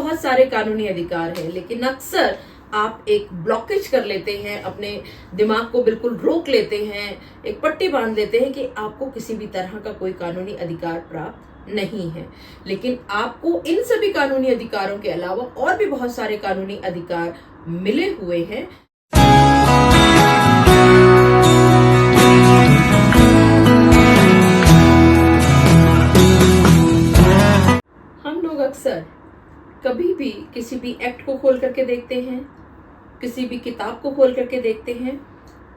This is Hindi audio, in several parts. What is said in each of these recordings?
बहुत सारे कानूनी अधिकार हैं, लेकिन अक्सर आप एक ब्लॉकेज कर लेते हैं, अपने दिमाग को बिल्कुल रोक लेते हैं, एक पट्टी बांध लेते हैं कि आपको किसी भी तरह का कोई कानूनी अधिकार प्राप्त नहीं है। लेकिन आपको इन सभी कानूनी अधिकारों के अलावा और भी बहुत सारे कानूनी अधिकार मिले हुए हैं। हम लोग अक्सर कभी भी किसी भी एक्ट को खोल करके देखते हैं, किसी भी किताब को खोल करके देखते हैं,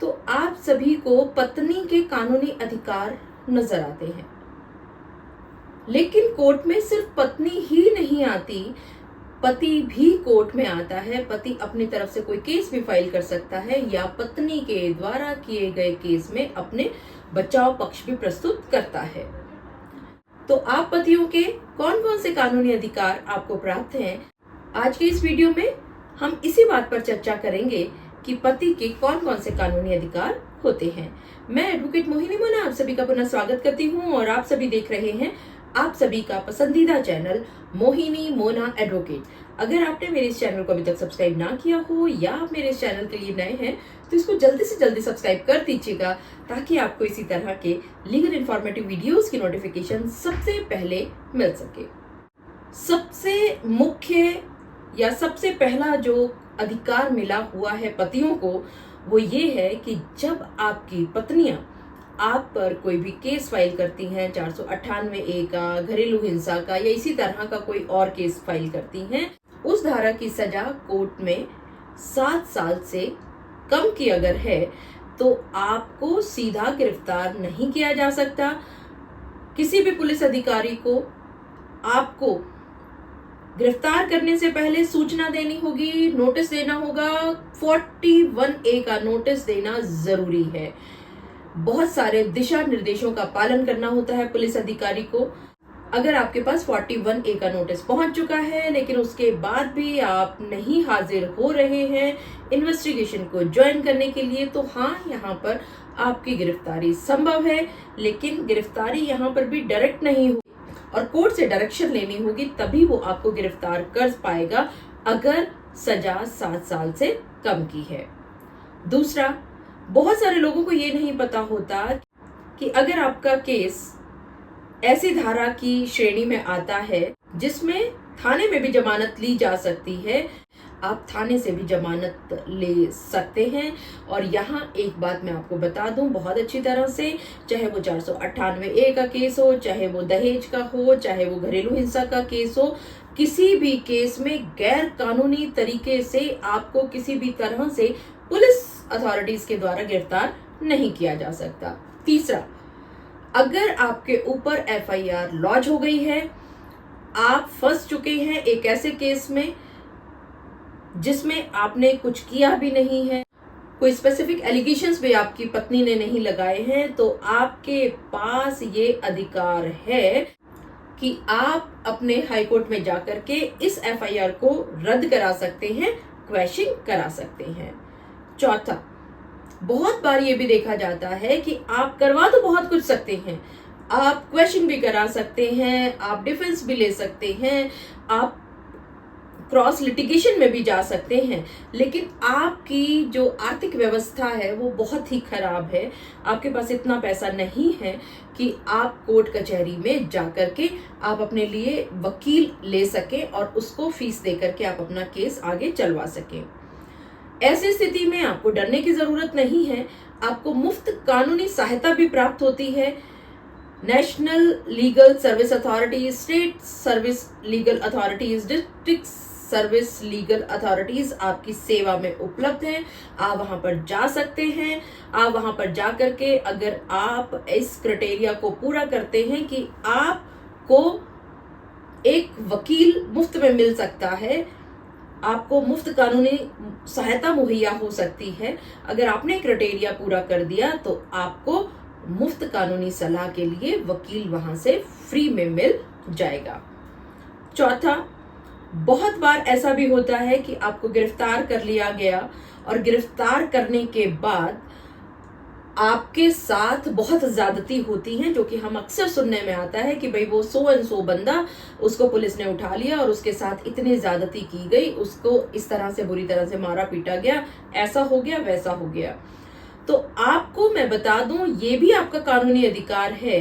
तो आप सभी को पत्नी के कानूनी अधिकार नजर आते हैं। लेकिन कोर्ट में सिर्फ पत्नी ही नहीं आती, पति भी कोर्ट में आता है। पति अपनी तरफ से कोई केस भी फाइल कर सकता है या पत्नी के द्वारा किए गए केस में अपने बचाव पक्ष भी प्रस्तुत करता है। तो आप पतियों के कौन कौन से कानूनी अधिकार आपको प्राप्त हैं, आज के इस वीडियो में हम इसी बात पर चर्चा करेंगे कि पति के कौन कौन से कानूनी अधिकार होते हैं। मैं एडवोकेट मोहिनी मोना आप सभी का पुनः स्वागत करती हूं और आप सभी देख रहे हैं आप सभी का पसंदीदा चैनल मोहिनी मोना एडवोकेट। अगर आपने मेरे इस चैनल को अभी तक सब्सक्राइब ना किया हो या आप मेरे इस चैनल के लिए नए हैं तो इसको जल्दी से जल्दी सब्सक्राइब कर दीजिएगा, ताकि आपको इसी तरह के लीगल इन्फॉर्मेटिव वीडियोस की नोटिफिकेशन सबसे पहले मिल सके। सबसे मुख्य या सबसे पहला जो अधिकार मिला हुआ है पतियों को, वो ये है कि जब आपकी पत्नियां आप पर कोई भी केस फाइल करती हैं, 498A का, घरेलू हिंसा का या इसी तरह का कोई और केस फाइल करती हैं, उस धारा की सजा कोर्ट में 7 साल से कम की अगर है तो आपको सीधा गिरफ्तार नहीं किया जा सकता। किसी भी पुलिस अधिकारी को आपको गिरफ्तार करने से पहले सूचना देनी होगी, नोटिस देना होगा। 41A का नोटिस देना जरूरी है। बहुत सारे दिशा निर्देशों का पालन करना होता है पुलिस अधिकारी को। अगर आपके पास 41A का नोटिस पहुंच चुका है लेकिन उसके बाद भी आप नहीं हाजिर हो रहे हैं इन्वेस्टिगेशन को ज्वाइन करने के लिए, तो हाँ, यहाँ पर आपकी गिरफ्तारी संभव है। लेकिन गिरफ्तारी यहाँ पर भी डायरेक्ट नहीं होगी और कोर्ट से डायरेक्शन लेनी होगी, तभी वो आपको गिरफ्तार कर पाएगा अगर सजा 7 साल से कम की है। दूसरा, बहुत सारे लोगों को ये नहीं पता होता कि अगर आपका केस ऐसी धारा की श्रेणी में आता है जिसमें थाने में भी जमानत ली जा सकती है, आप थाने से भी जमानत ले सकते हैं। और यहाँ एक बात मैं आपको बता दूं बहुत अच्छी तरह से, चाहे वो 498A का केस हो, चाहे वो दहेज का हो, चाहे वो घरेलू हिंसा का केस हो, किसी भी केस में गैर कानूनी तरीके से आपको किसी भी तरह से पुलिस अथॉरिटीज के द्वारा गिरफ्तार नहीं किया जा सकता। तीसरा, अगर आपके ऊपर FIR लॉन्च हो गई है, आप फंस चुके हैं एक ऐसे केस में जिसमें आपने कुछ किया भी नहीं है, कोई स्पेसिफिक एलिगेशंस भी आपकी पत्नी ने नहीं लगाए हैं, तो आपके पास ये अधिकार है कि आप अपने हाईकोर्ट में जाकर के इस FIR को रद्द करा सकते हैं, क्वैशिंग करा सकते हैं। चौथा, बहुत बार ये भी देखा जाता है कि आप करवा तो बहुत कुछ सकते हैं, आप क्वेश्चन भी करा सकते हैं, आप डिफेंस भी ले सकते हैं, आप क्रॉस लिटिगेशन में भी जा सकते हैं, लेकिन आपकी जो आर्थिक व्यवस्था है वो बहुत ही खराब है। आपके पास इतना पैसा नहीं है कि आप कोर्ट कचहरी में जाकर के आप अपने लिए वकील ले सके और उसको फीस देकर के आप अपना केस आगे चलवा सके। ऐसी स्थिति में आपको डरने की जरूरत नहीं है, आपको मुफ्त कानूनी सहायता भी प्राप्त होती है। National legal service authorities, state service legal authorities, district service legal authorities आपकी सेवा में उपलब्ध हैं। आप वहां पर जा सकते हैं। आप वहां पर जा करके अगर आप इस क्राइटेरिया को पूरा करते हैं कि आपको एक वकील मुफ्त में मिल सकता है, आपको मुफ्त कानूनी सहायता मुहैया हो सकती है, अगर आपने क्राइटेरिया पूरा कर दिया तो आपको मुफ्त कानूनी सलाह के लिए वकील वहां से फ्री में मिल जाएगा। चौथा, बहुत बार ऐसा भी होता है कि आपको गिरफ्तार कर लिया गया और गिरफ्तार करने के बाद आपके साथ बहुत ज्यादती होती हैं, जो कि हम अक्सर सुनने में आता है कि भाई वो सो एंड सो बंदा, उसको पुलिस ने उठा लिया और उसके साथ इतनी ज्यादती की गई, उसको इस तरह से बुरी तरह से मारा पीटा गया, ऐसा हो गया वैसा हो गया। तो आपको मैं बता दूं, ये भी आपका कानूनी अधिकार है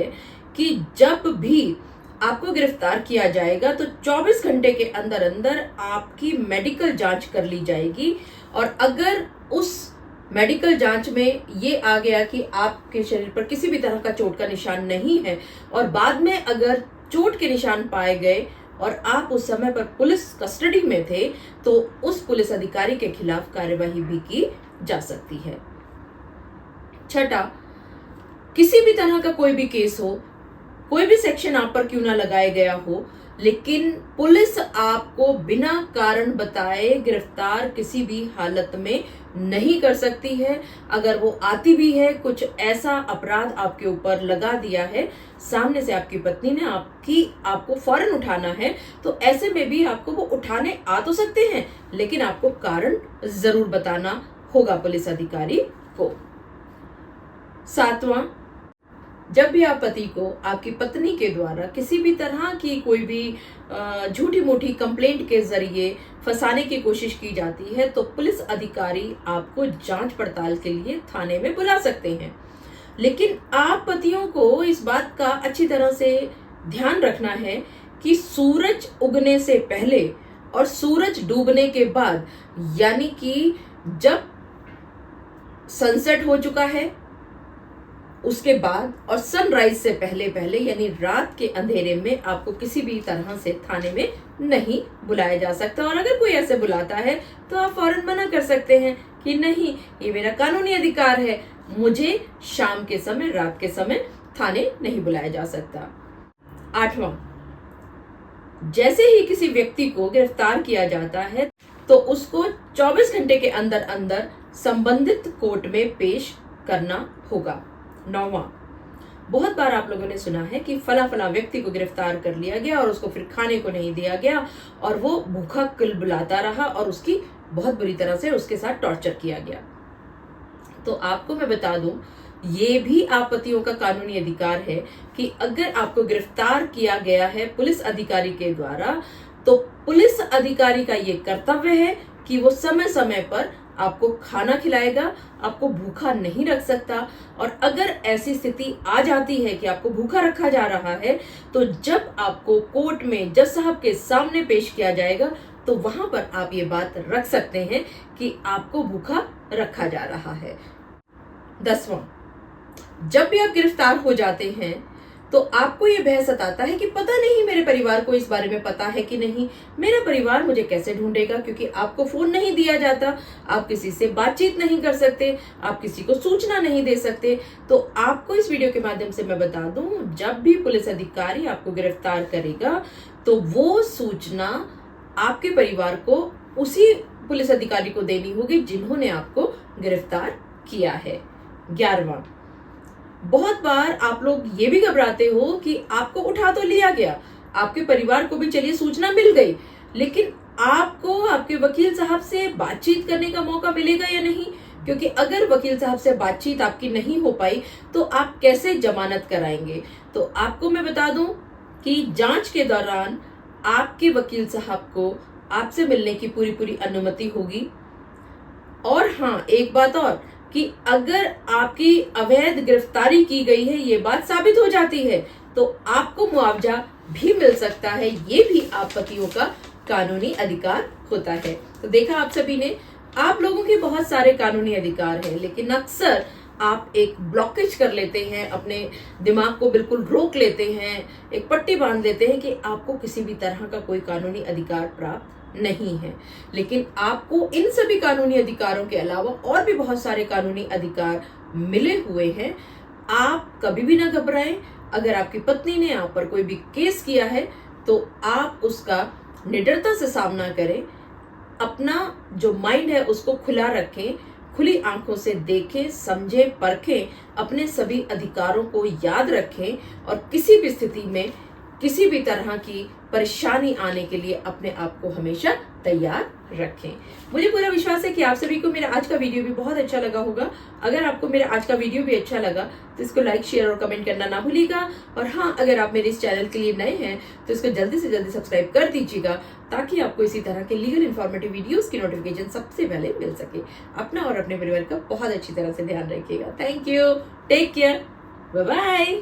कि जब भी आपको गिरफ्तार किया जाएगा तो 24 घंटे के अंदर अंदर आपकी मेडिकल जांच कर ली जाएगी। और अगर उस मेडिकल जांच में ये आ गया कि आपके शरीर पर किसी भी तरह का चोट का निशान नहीं है और बाद में अगर चोट के निशान पाए गए और आप उस समय पर पुलिस कस्टडी में थे, तो उस पुलिस अधिकारी के खिलाफ कार्यवाही भी की जा सकती है। छठा, किसी भी तरह का कोई भी केस हो, कोई भी सेक्शन आप पर क्यों ना लगाया गया हो, लेकिन पुलिस आपको बिना कारण बताए गिरफ्तार किसी भी हालत में नहीं कर सकती है। अगर वो आती भी है, कुछ ऐसा अपराध आपके ऊपर लगा दिया है, सामने से आपकी पत्नी ने आपको फौरन उठाना है, तो ऐसे में भी आपको वो उठाने आ तो सकते हैं, लेकिन आपको कारण जरूर बताना होगा पुलिस अधिकारी को। सातवां, जब भी आप पति को आपकी पत्नी के द्वारा किसी भी तरह की कोई भी झूठी मूठी कंप्लेंट के जरिए फंसाने की कोशिश की जाती है, तो पुलिस अधिकारी आपको जांच पड़ताल के लिए थाने में बुला सकते हैं। लेकिन आप पतियों को इस बात का अच्छी तरह से ध्यान रखना है कि सूरज उगने से पहले और सूरज डूबने के बाद, यानी कि जब सनसेट हो चुका है उसके बाद और सनराइज से पहले पहले, यानी रात के अंधेरे में आपको किसी भी तरह से थाने में नहीं बुलाया जा सकता। और अगर कोई ऐसे बुलाता है तो आप फौरन मना कर सकते हैं कि नहीं, ये मेरा कानूनी अधिकार है, मुझे शाम के समय, रात के समय थाने नहीं बुलाया जा सकता। आठवां, जैसे ही किसी व्यक्ति को गिरफ्तार किया जाता है तो उसको 24 घंटे के अंदर अंदर संबंधित कोर्ट में पेश करना होगा। नौवां, बहुत बार आप लोगों ने सुना है कि फला फला व्यक्ति को गिरफ्तार कर लिया गया और उसको फिर खाने को नहीं दिया गया और वो भूखा कुलबुलाता रहा और उसकी बहुत बुरी तरह से उसके साथ टॉर्चर किया गया। तो आपको मैं बता दूं, ये भी आप पतियों का कानूनी अधिकार है कि अगर आपको गिरफ्तार किया गया है पुलिस अधिकारी के द्वारा, तो पुलिस अधिकारी का ये कर्तव्य है कि वो समय समय पर आपको खाना खिलाएगा, आपको भूखा नहीं रख सकता। और अगर ऐसी स्थिति आ जाती है कि आपको भूखा रखा जा रहा है, तो जब आपको कोर्ट में जज साहब के सामने पेश किया जाएगा, तो वहां पर आप ये बात रख सकते हैं कि आपको भूखा रखा जा रहा है। 10वां, जब भी आप गिरफ्तार हो जाते हैं तो आपको ये भय सताता है कि पता नहीं मेरे परिवार को इस बारे में पता है कि नहीं, मेरा परिवार मुझे कैसे ढूंढेगा, क्योंकि आपको फोन नहीं दिया जाता, आप किसी से बातचीत नहीं कर सकते, आप किसी को सूचना नहीं दे सकते। तो आपको इस वीडियो के माध्यम से मैं बता दूं, जब भी पुलिस अधिकारी आपको गिरफ्तार करेगा तो वो सूचना आपके परिवार को उसी पुलिस अधिकारी को देनी होगी जिन्होंने आपको गिरफ्तार किया है। 11वां, बहुत बार आप लोग ये भी घबराते हो कि आपको उठा तो लिया गया, आपके परिवार को भी चलिए सूचना मिल गई, लेकिन आपको आपके वकील साहब से बातचीत करने का मौका मिलेगा या नहीं, क्योंकि अगर वकील साहब से बातचीत आपकी नहीं हो पाई तो आप कैसे जमानत कराएंगे। तो आपको मैं बता दूं कि जांच के दौरान आपके वकील साहब को आपसे मिलने की पूरी पूरी अनुमति होगी। और हाँ, एक बात और, कि अगर आपकी अवैध गिरफ्तारी की गई है, ये बात साबित हो जाती है, तो आपको मुआवजा भी मिल सकता है। ये भी आप पतियों का कानूनी अधिकार होता है। तो देखा आप सभी ने, आप लोगों के बहुत सारे कानूनी अधिकार हैं, लेकिन अक्सर आप एक ब्लॉकेज कर लेते हैं, अपने दिमाग को बिल्कुल रोक लेते हैं, एक पट्टी बांध लेते हैं कि आपको किसी भी तरह का कोई कानूनी अधिकार प्राप्त नहीं है। लेकिन आपको इन सभी कानूनी अधिकारों के अलावा और भी बहुत सारे कानूनी अधिकार मिले हुए हैं। आप कभी भी ना घबराएं। अगर आपकी पत्नी ने आप पर कोई भी केस किया है तो आप उसका निडरता से सामना करें, अपना जो माइंड है उसको खुला रखें, खुली आंखों से देखें, समझें, परखें, अपने सभी अधिकारों को याद रखें और किसी भी स्थिति में किसी भी तरह की परेशानी आने के लिए अपने आप को हमेशा तैयार रखें। मुझे पूरा विश्वास है कि आप सभी को मेरा आज का वीडियो भी बहुत अच्छा लगा होगा। अगर आपको मेरा आज का वीडियो भी अच्छा लगा तो इसको लाइक, शेयर और कमेंट करना ना भूलिएगा। और हाँ, अगर आप मेरे इस चैनल के लिए नए हैं तो इसको जल्दी से जल्दी सब्सक्राइब कर दीजिएगा, ताकि आपको इसी तरह के लीगल इन्फॉर्मेटिव वीडियोस की नोटिफिकेशन सबसे पहले मिल सके। अपना और अपने परिवार का बहुत अच्छी तरह से ध्यान रखिएगा। Thank you, take care, bye bye.